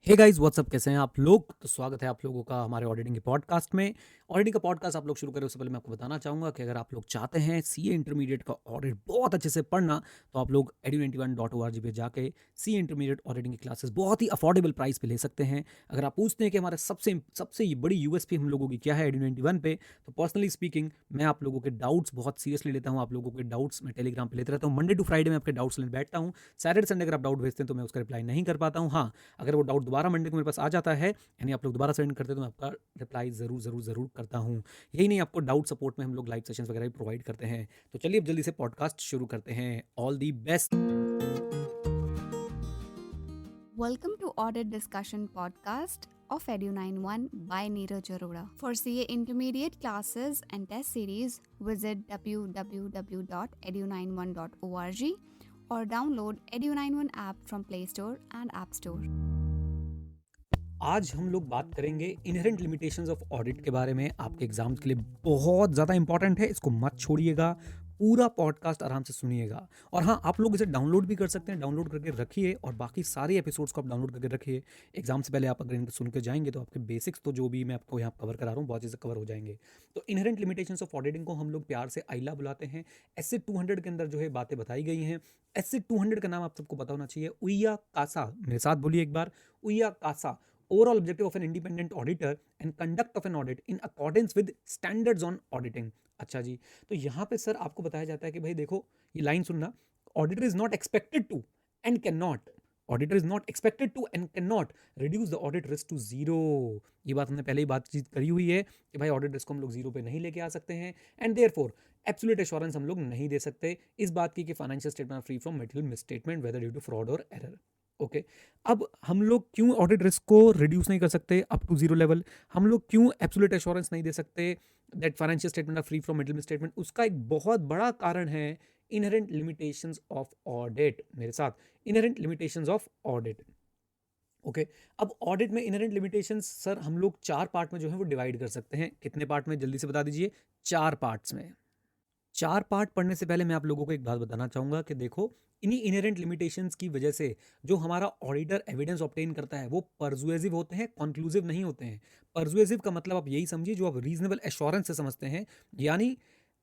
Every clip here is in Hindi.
हे गाइस व्हाट्सअप, कैसे हैं आप लोग। तो स्वागत है आप लोगों का हमारे ऑडिटिंग के पॉडकास्ट में। ऑडिटिंग का पॉडकास्ट आप लोग शुरू करें उससे पहले मैं आपको बताना चाहूँगा कि अगर आप लोग चाहते हैं सीए इंटरमीडिएट का ऑडिट बहुत अच्छे से पढ़ना, तो आप लोग edu91.org पे जाके सीए इंटरमीडिएट ऑडिटिंग की क्लासेस बहुत ही अफोर्डेबल प्राइस पे ले सकते हैं। अगर आप पूछते हैं कि हमारे सबसे सबसे ये बड़ी यूएसपी हम लोगों की क्या है edu91 पे, तो पर्सनली स्पीकिंग मैं आप लोगों के डाउट्स बहुत सीरियसली लेता हूँ। आप लोगों के डाउट्स मैं टेलीग्राम पे लेते रहता हूँ। मंडे टू फ्राइडे में आपके डाउट्स लेने बैठता हूँ। सैटरडे संडे अगर आप डाउट भेजते हैं तो मैं उसका रिप्लाई नहीं कर पाता हूँ। हाँ, अगर वो डाउट दोबारा मंडे को मेरे पास आ जाता है, यानी आप लोग दोबारा सेंड करते हैं, तो मैं आपका रिप्लाई ज़रूर ज़रूर ज़रूर करता हूँ। यही नहीं, आपको डाउट सपोर्ट में हम लोग लाइव सेशंस वगैरह भी प्रोवाइड करते हैं। तो चलिए अब जल्दी से पॉडकास्ट शुरू करते हैं। All the best. Welcome to Audit Discussion Podcast of Edu91 by Neeraj Arora. For CA Intermediate classes and test series, visit www.edu91.org or download Edu91 app from Play Store and App Store. आज हम लोग बात करेंगे इनहेरेंट लिमिटेशंस ऑफ ऑडिट के बारे में। आपके एग्जाम्स के लिए बहुत ज़्यादा इंपॉर्टेंट है, इसको मत छोड़िएगा। पूरा पॉडकास्ट आराम से सुनिएगा। और हाँ, आप लोग इसे डाउनलोड भी कर सकते हैं, डाउनलोड करके रखिए और बाकी सारे एपिसोड्स को आप डाउनलोड करके रखिए। एग्जाम से पहले आप अगर इनको सुन के जाएंगे तो आपके बेसिक्स तो जो भी मैं आपको यहाँ कवर करा रहा हूँ बहुत चीज़ें कवर हो जाएंगे। तो इनहेरेंट लिमिटेशंस ऑफ ऑडिटिंग को हम लोग प्यार से आइला बुलाते हैं। एसए 200 के अंदर जो है बातें बताई गई हैं। एसए 200 का नाम आप सबको पता होना चाहिए, उइया कासा। मेरे साथ बोलिए एक बार, उइया Kasa. Overall objective of an independent auditor and conduct of an audit in accordance with standards on auditing। अच्छा जी, तो यहाँ पे सर आपको बताया जाता है कि भाई देखो, ये लाइन सुनना, auditor is not expected to and can not, auditor is not expected to and can not reduce the audit risk to zero. ये बात हमने पहले ही बातचीत करी हुई है कि भाई ऑडिट रिस्क को हम लोग जीरो पे नहीं लेके आ सकते हैं, एंड देयरफॉर एब्सोल्यूट एश्योरेंस हम लोग नहीं दे सकते इस बात की कि financial statement free from material misstatement whether due to fraud और एरर। ओके, अब हम लोग क्यों ऑडिट रिस्क को रिड्यूस नहीं कर सकते अप टू जीरो लेवल, हम लोग क्यों एब्सोल्यूट एश्योरेंस नहीं दे सकते that financial statement are free from middle statement, उसका एक बहुत बड़ा कारण है इनहेरेंट लिमिटेशंस ऑफ ऑडिट। मेरे साथ, inherent limitations of audit. Okay, अब ऑडिट में इनहेरेंट लिमिटेशंस सर हम लोग चार पार्ट में जो है वो डिवाइड कर सकते हैं। कितने पार्ट में, जल्दी से बता दीजिए। चार पार्ट्स में। चार पार्ट पढ़ने से पहले मैं आप लोगों को एक बात बताना चाहूँगा कि देखो, इन्हीं इनहेरेंट लिमिटेशंस की वजह से जो हमारा ऑडिटर एविडेंस ऑब्टेन करता है वो परसुएसिव होते हैं, कंक्लूसिव नहीं होते हैं। परसुएसिव का मतलब आप यही समझिए जो आप रीजनेबल एश्योरेंस से समझते हैं, यानी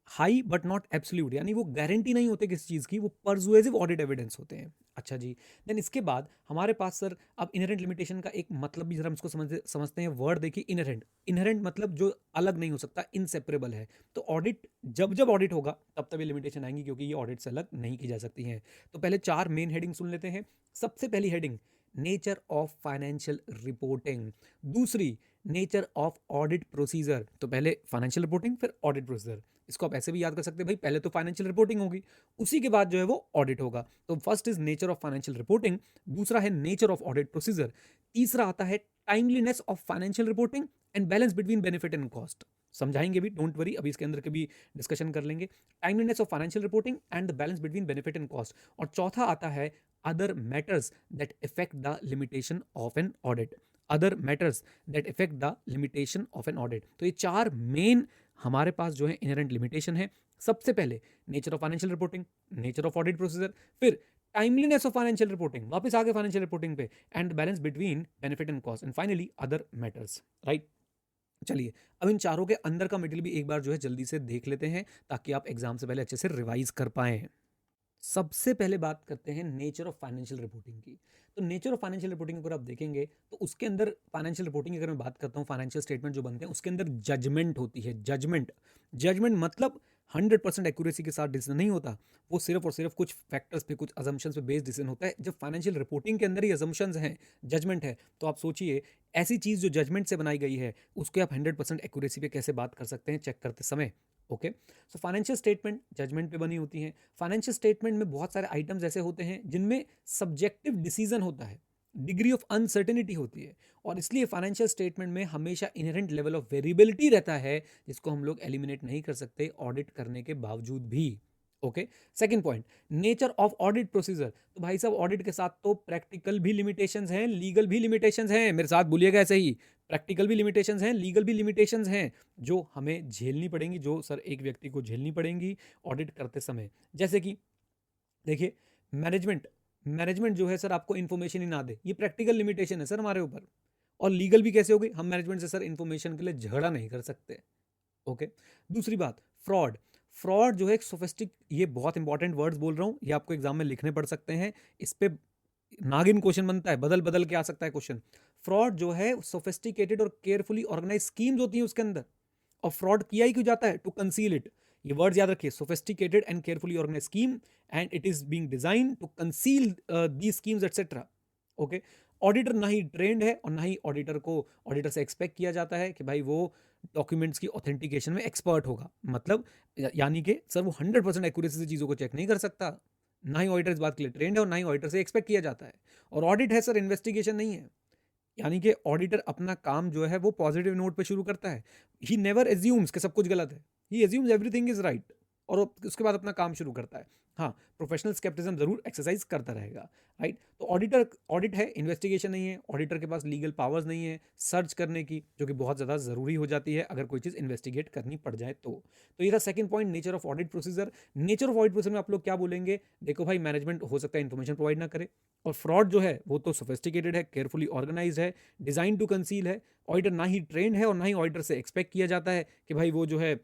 हाई बट नॉट एब्सोल्यूट, यानी वो गारंटी नहीं होते किसी चीज़ की, वो परसुएसिव ऑडिट एविडेंस होते हैं। अच्छा जी, देन इसके बाद हमारे पास सर अब इनहेरेंट लिमिटेशन का एक मतलब भी जरा हम इसको समझते हैं। वर्ड देखिए, इनहेरेंट। इनहेरेंट मतलब जो अलग नहीं हो सकता, इनसेपरेबल है। तो ऑडिट, जब जब ऑडिट होगा तब तब ये लिमिटेशन आएंगी, क्योंकि ये ऑडिट से अलग नहीं की जा सकती हैं। तो पहले चार मेन हेडिंग सुन लेते हैं। सबसे पहली heading, nature of financial reporting. दूसरी, नेचर ऑफ ऑडिट प्रोसीजर। तो पहले फाइनेंशियल रिपोर्टिंग फिर ऑडिट प्रोसीजर। इसको आप ऐसे भी याद कर सकते हैं, भाई पहले तो फाइनेंशियल रिपोर्टिंग होगी, उसी के बाद जो है वो ऑडिट होगा। तो first is nature of financial reporting, दूसरा है नेचर ऑफ ऑडिट प्रोसीजर, तीसरा आता है timeliness of financial reporting and balance between benefit and cost. समझाएंगे भी, डोंट वरी, अभी इसके अंदर के भी डिस्कशन कर लेंगे। Timeliness of financial reporting and the balance between benefit and cost. और चौथा आता है other matters that effect the limitation of an audit. Other matters that effect the limitation of an audit. तो ये चार मेन हमारे पास जो है इनहेरेंट लिमिटेशन है। सबसे पहले nature of financial reporting, nature of audit procedure, फिर टाइमलीनेस ऑफ फाइनेंशियल रिपोर्टिंग, वापस आगे फाइनेंशियल रिपोर्टिंग पे, and balance between benefit and cost, and finally other matters. Right, चलिए अब इन चारों के अंदर का मटेरियल भी एक बार जो है जल्दी से देख लेते हैं, ताकि आप एग्जाम से पहले अच्छे से रिवाइज कर पाएं। सबसे पहले बात करते हैं नेचर ऑफ फाइनेंशियल रिपोर्टिंग की। तो नेचर ऑफ फाइनेंशियल रिपोर्टिंग अगर आप देखेंगे तो उसके अंदर फाइनेंशियल रिपोर्टिंग अगर मैं बात करता हूँ, फाइनेंशियल स्टेटमेंट जो बनते हैं उसके अंदर जजमेंट होती है। जजमेंट, जजमेंट मतलब 100% एक्यूरेसी के साथ डिसीजन नहीं होता, वो सिर्फ और सिर्फ कुछ फैक्टर्स पे, कुछ अजम्पशंस पे बेस्ड डिसीजन होता है। जब फाइनेंशियल रिपोर्टिंग के अंदर ही अजम्पशंस हैं, जजमेंट है, तो आप सोचिए ऐसी चीज़ जो जजमेंट से बनाई गई है उसके आप 100% एक्यूरेसी पे कैसे बात कर सकते हैं चेक करते समय। Okay, so financial statement judgement पे बनी होती हैं। फाइनेंशियल स्टेटमेंट में बहुत सारे आइटम्स ऐसे होते हैं जिनमें सब्जेक्टिव डिसीजन होता है, डिग्री ऑफ अनसर्टेनिटी होती है, और इसलिए फाइनेंशियल स्टेटमेंट में हमेशा इनहेरेंट लेवल ऑफ वेरिएबिलिटी रहता है, जिसको हम लोग एलिमिनेट नहीं कर सकते ऑडिट करने के बावजूद भी। Okay, second point, nature of audit procedure. तो भाई साहब, ऑडिट के साथ तो प्रैक्टिकल भी लिमिटेशंस हैं, लीगल भी लिमिटेशंस हैं। मेरे साथ बोलिएगा ऐसे ही, प्रैक्टिकल भी लिमिटेशंस हैं, लीगल भी लिमिटेशंस हैं, जो हमें झेलनी पड़ेंगी, जो सर एक व्यक्ति को झेलनी पड़ेंगी ऑडिट करते समय। जैसे कि देखिए, मैनेजमेंट मैनेजमेंट जो है सर आपको इन्फॉर्मेशन ही ना दे, ये प्रैक्टिकल लिमिटेशन है सर हमारे ऊपर। और लीगल भी कैसे होगी, हम मैनेजमेंट से सर इन्फॉर्मेशन के लिए झगड़ा नहीं कर सकते। ओके। दूसरी बात, फ्रॉड। फ्रॉड जो है एक सोफिस्टिक, ये बहुत इंपॉर्टेंट वर्ड्स बोल रहा हूँ, ये आपको एग्जाम में लिखने पड़ सकते हैं, इस पे नागिन क्वेश्चन बनता है, बदल बदल के आ सकता है क्वेश्चन। फ्रॉड जो है सोफिस्टिकेटेड और केयरफुली ऑर्गेनाइज स्कीम्स होती हैं उसके अंदर। और फ्रॉड किया ही क्यों जाता है, टू कंसील इट। ये वर्ड्स याद रखिए, sophisticated and carefully organise scheme, and it is being design to conceal the schemes etcetera. Okay. Auditor ना ही ट्रेंड है और ना ही ऑडिटर को, ऑडिटर से एक्सपेक्ट किया जाता है कि भाई वो डॉक्यूमेंट्स की ऑथेंटिकेशन में एक्सपर्ट होगा। मतलब यानी कि सर वो 100% एक्यूरेसी से चीज़ों को चेक नहीं कर सकता, ना ही ऑडिटर इस बात के लिए ट्रेंड है और ना ही ऑडिटर से एक्सपेक्ट किया जाता है। और ऑडिट है सर, इन्वेस्टिगेशन नहीं है। यानी कि ऑडिटर अपना काम जो है वो पॉजिटिव नोट पे शुरू करता है। ही नेवर एज्यूम्स कि सब कुछ गलत है, ही एज्यूम्स एवरीथिंग इज राइट, और उसके बाद अपना काम शुरू करता है। हाँ, प्रोफेशनल स्केप्टिज्म जरूर एक्सरसाइज करता रहेगा, राइट। तो ऑडिटर, ऑडिट है, इन्वेस्टिगेशन नहीं है। ऑडिटर के पास लीगल पावर्स नहीं है सर्च करने की, जो कि बहुत ज़्यादा ज़रूरी हो जाती है अगर कोई चीज़ इन्वेस्टिगेट करनी पड़ जाए तो ये था second point, nature of audit procedure. Nature of audit procedure में आप लोग क्या बोलेंगे, देखो भाई मैनेजमेंट हो सकता है इन्फॉर्मेशन प्रोवाइड ना करे, और फ्रॉड जो है वो तो सोफिस्टिकेटेड है, केयरफुली ऑर्गेनाइज है, डिजाइन टू कंसील है। ऑडिटर ना ही ट्रेंड है और ना ही ऑडिटर से एक्सपेक्ट किया जाता है कि भाई वो जो है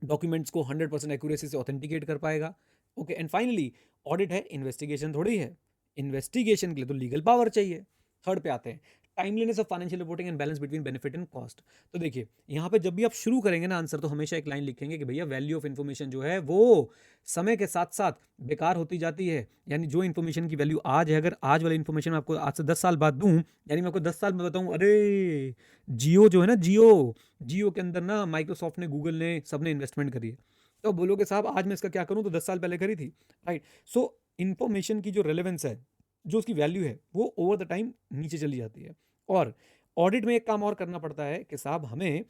डॉक्यूमेंट्स को 100% एक्यूरेसी से ऑथेंटिकेट कर पाएगा। ओके। एंड फाइनली, ऑडिट है, इन्वेस्टिगेशन थोड़ी है। इन्वेस्टिगेशन के लिए तो लीगल पावर चाहिए। थर्ड पे आते हैं, timeliness of financial reporting and balance between benefit and cost. तो देखिए यहाँ पे जब भी आप शुरू करेंगे ना आंसर, तो हमेशा एक लाइन लिखेंगे कि भैया वैल्यू ऑफ इन्फॉर्मेशन जो है वो समय के साथ साथ बेकार होती जाती है। यानी जो इन्फॉर्मेशन की वैल्यू आज है, अगर आज वाली इन्फॉर्मेशन मैं आपको आज से 10 साल बाद दूं, यानी मैं आपको 10 साल में बताऊं अरे जियो जो है ना, जियो जियो के अंदर ना माइक्रोसॉफ्ट ने, गूगल ने, सबने इन्वेस्टमेंट करी है, तो बोलोगे साहब आज मैं इसका क्या करूं, तो 10 साल पहले करी थी, राइट। सो इन्फॉर्मेशन की जो रेलेवेंस है, जो उसकी वैल्यू है, वो ओवर द टाइम नीचे चली जाती है। और ऑडिट में एक काम और करना पड़ता है कि साहब हमें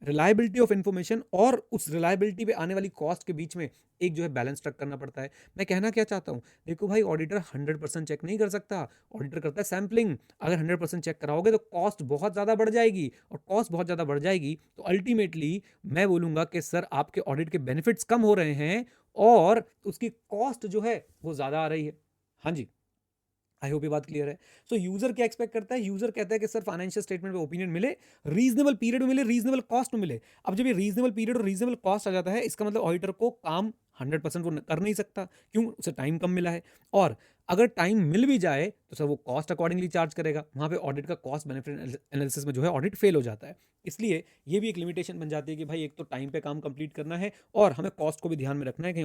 रिलायबिलिटी ऑफ इन्फॉर्मेशन और उस रिलायबिलिटी पे आने वाली कॉस्ट के बीच में एक जो है बैलेंस स्ट्रक करना पड़ता है। मैं कहना क्या चाहता हूँ, देखो भाई ऑडिटर 100% चेक नहीं कर सकता, ऑडिटर करता है सैम्पलिंग। अगर 100% चेक कराओगे तो कॉस्ट बहुत ज़्यादा बढ़ जाएगी, और कॉस्ट बहुत ज़्यादा बढ़ जाएगी तो अल्टीमेटली मैं बोलूँगा कि सर आपके ऑडिट के बेनिफिट्स कम हो रहे हैं और उसकी कॉस्ट जो है वो ज़्यादा आ रही है। हाँ जी, आई होप ये बात क्लियर है। सो यूजर क्या एक्सपेक्ट करता है, यूजर कहता है कि सर फाइनेंशियल स्टेटमेंट में ओपिनियन मिले, रीजनेबल पीरियड में मिले, रीजनेबल कॉस्ट में मिले। अब जब ये रीजनेबल पीरियड और रीजनेबल कॉस्ट आ जाता है, इसका मतलब ऑडिटर को काम 100% वो कर नहीं सकता, क्यों, उसे टाइम कम मिला है। और अगर टाइम मिल भी जाए तो सर वो कॉस्ट अकॉर्डिंगली चार्ज करेगा, वहाँ पे ऑडिट का कॉस्ट बेनिफिट एनालिसिस में जो है ऑडिट फेल हो जाता है। इसलिए ये भी एक लिमिटेशन बन जाती है कि भाई एक तो टाइम पे काम कंप्लीट करना है और हमें कॉस्ट को भी ध्यान में रखना है, कहीं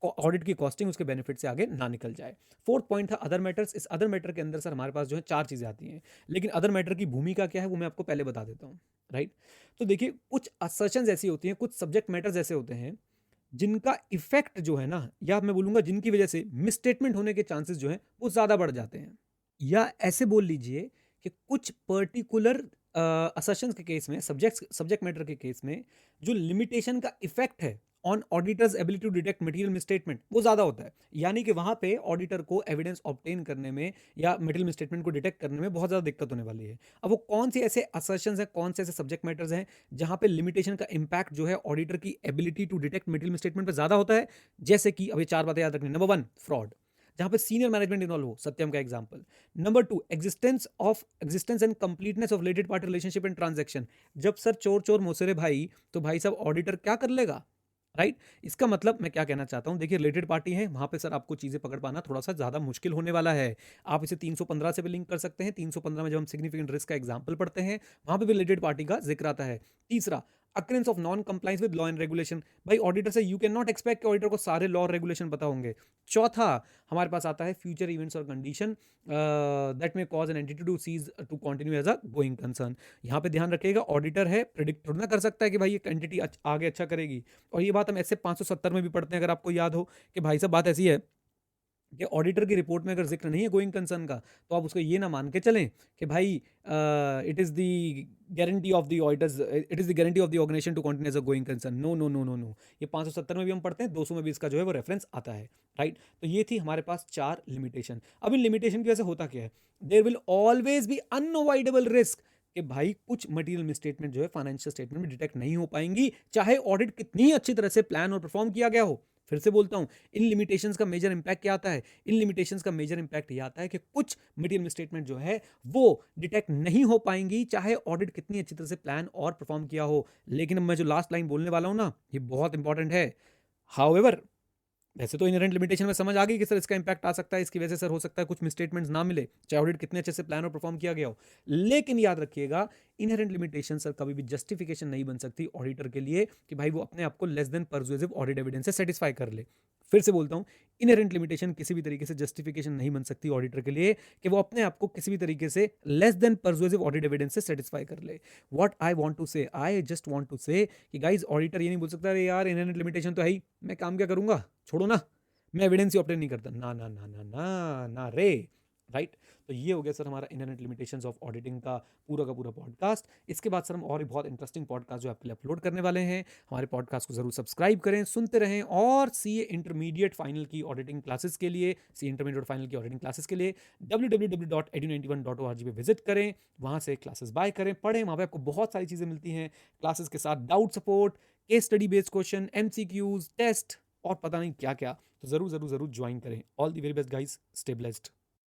ऑडिट की कॉस्टिंग उसके बेनिफिट से आगे ना निकल जाए। फोर्थ पॉइंट था अदर मैटर्स। इस अदर मैटर के अंदर सर हमारे पास जो है 4 चीज़ें आती हैं, लेकिन अदर मैटर की भूमिका क्या है वो मैं आपको पहले बता देता हूँ, राइट। तो देखिए कुछ असर्शंस ऐसी होती हैं, कुछ सब्जेक्ट मैटर्स ऐसे होते हैं जिनका इफेक्ट जो है ना, या मैं बोलूंगा जिनकी वजह से मिसस्टेटमेंट होने के चांसेस जो है वो ज़्यादा बढ़ जाते हैं। या ऐसे बोल लीजिए कि कुछ पर्टिकुलर असर्शंस के केस में, सब्जेक्ट मैटर के केस में, जो लिमिटेशन का इफेक्ट है on auditor's ability to detect material misstatement वो ज़्यादा होता है। यानी कि वहाँ पे ऑडिटर को एविडेंस ऑब्टेन करने में या मटेरियल मिसस्टेटमेंट को डिटेक्ट करने में बहुत ज़्यादा दिक्कत होने वाली है। अब वो कौन से ऐसे असर्शंस हैं, कौन से ऐसे सब्जेक्ट मैटर्स हैं जहाँ पे लिमिटेशन का इंपैक्ट जो है ऑडिटर की ability to detect material misstatement पे ज़्यादा होता है। जैसे कि अब ये 4 बातें याद रखनी। नंबर 1, फ्रॉड, जहां पे सीनियर मैनेजमेंट इन्वॉल्व हो, सत्यम का example. Number 2, existence and completeness of related party relationship and transaction. जब सर चोर चोर मोसेरे भाई, तो भाई साहब ऑडिटर क्या कर लेगा, राइट। इसका मतलब मैं क्या कहना चाहता हूं, देखिए रिलेटेड पार्टी है, वहां पे सर आपको चीजें पकड़ पाना थोड़ा सा ज्यादा मुश्किल होने वाला है। आप इसे 315 से भी लिंक कर सकते हैं। 315 में जब हम सिग्निफिकेंट रिस्क का एग्जांपल पढ़ते हैं वहां पे भी रिलेटेड पार्टी का जिक्र आता है। तीसरा, occurrence of non compliance with law and regulation. भाई ऑडिटर से यू कैन नॉट एक्सपेक्ट कि ऑडिटर को सारे लॉ और रेगुलेशन पता होंगे। चौथा हमारे पास आता है फ्यूचर इवेंट्स और कंडीशन दैट में cause an entity to cease to continue as a going concern. यहाँ पे ध्यान रखिएगा, ऑडिटर है, प्रिडिक्ट थोड़ा ना कर सकता है कि भाई ये एंटिटी आगे अच्छा करेगी। और ये बात हम ऐसे 570 में भी पढ़ते हैं, अगर आपको याद हो कि भाई साहब बात ऐसी है कि ऑडिटर की रिपोर्ट में अगर जिक्र नहीं है गोइंग कंसर्न का, तो आप उसको ये ना मान के चलें कि भाई it is the guarantee of the auditors, it is the guarantee of the organisation to continue as a going concern. No no no no no, ये 570 में भी हम पढ़ते हैं, 200 में भी इसका जो है वो रेफरेंस आता है, राइट। तो ये थी हमारे पास 4 लिमिटेशन। अब इन लिमिटेशन की वजह से होता क्या है, there will always be unavoidable risk कि भाई कुछ मटेरियल मिसस्टेटमेंट जो है फाइनेंशियल स्टेटमेंट में डिटेक्ट नहीं हो पाएंगी, चाहे ऑडिट कितनी अच्छी तरह से प्लान और परफॉर्म किया गया हो। फिर से बोलता हूँ, इन लिमिटेशंस का मेजर इंपैक्ट क्या आता है? इन लिमिटेशंस का मेजर इंपैक्ट ये आता है कि कुछ मटेरियल स्टेटमेंट जो है वो डिटेक्ट नहीं हो पाएंगी, चाहे ऑडिट कितनी अच्छी तरह से प्लान और परफॉर्म किया हो। लेकिन अब मैं जो लास्ट लाइन बोलने वाला हूँ ना, ये बहुत इंपॉर्टेंट है। हाउएवर, वैसे तो इनहेरेंट लिमिटेशन में समझ आ गई कि सर इसका इंपैक्ट आ सकता है, इसकी वजह से सर हो सकता है कुछ मिसस्टेटमेंट्स ना मिले, चाहे ऑडिट कितने अच्छे से प्लान और परफॉर्म किया गया हो। लेकिन याद रखिएगा, इनहेरेंट लिमिटेशन सर कभी भी जस्टिफिकेशन नहीं बन सकती ऑडिटर के लिए कि भाई वो अपने आप को less than persuasive audit evidence से सेटिस्फाई कर ले। फिर से बोलता हूँ, इनहेरेंट लिमिटेशन किसी भी तरीके से जस्टिफिकेशन नहीं बन सकती ऑडिटर के लिए कि वो अपने आप को किसी भी तरीके से less than persuasive audit evidence से सेटिस्फाई कर ले। व्हाट आई वांट टू से, आई जस्ट वांट टू से कि गाइस, ऑडिटर ये नहीं बोल सकता अरे यार इनहेरेंट लिमिटेशन तो है ही, मैं काम क्या करूंगा, छोड़ो ना, मैं एविडेंस ही ऑब्टेन नहीं करता। ना ना ना ना ना ना रे, राइट। तो ये हो गया सर हमारा इनहेरेंट लिमिटेशंस ऑफ ऑडिटिंग का पूरा पॉडकास्ट। इसके बाद सर हम और भी बहुत इंटरेस्टिंग पॉडकास्ट जो आपके लिए अपलोड करने वाले हैं। हमारे पॉडकास्ट को जरूर सब्सक्राइब करें, सुनते रहें। और सीए इंटरमीडिएट फाइनल की ऑडिटिंग क्लासेस के लिए, सीए इंटरमीडिएट फाइनल की ऑडिटिंग क्लासेस के लिए www.edu91.org पे विजिट करें, वहाँ से क्लासेस बाय करें, पढ़ें। वहाँ पे आपको बहुत सारी चीज़ें मिलती हैं क्लासेस के साथ, doubt support, case study based question, MCQs, test और पता नहीं क्या क्या। तो जरूर जरूर जरूर ज्वाइन करें। All the very best guys, stay blessed.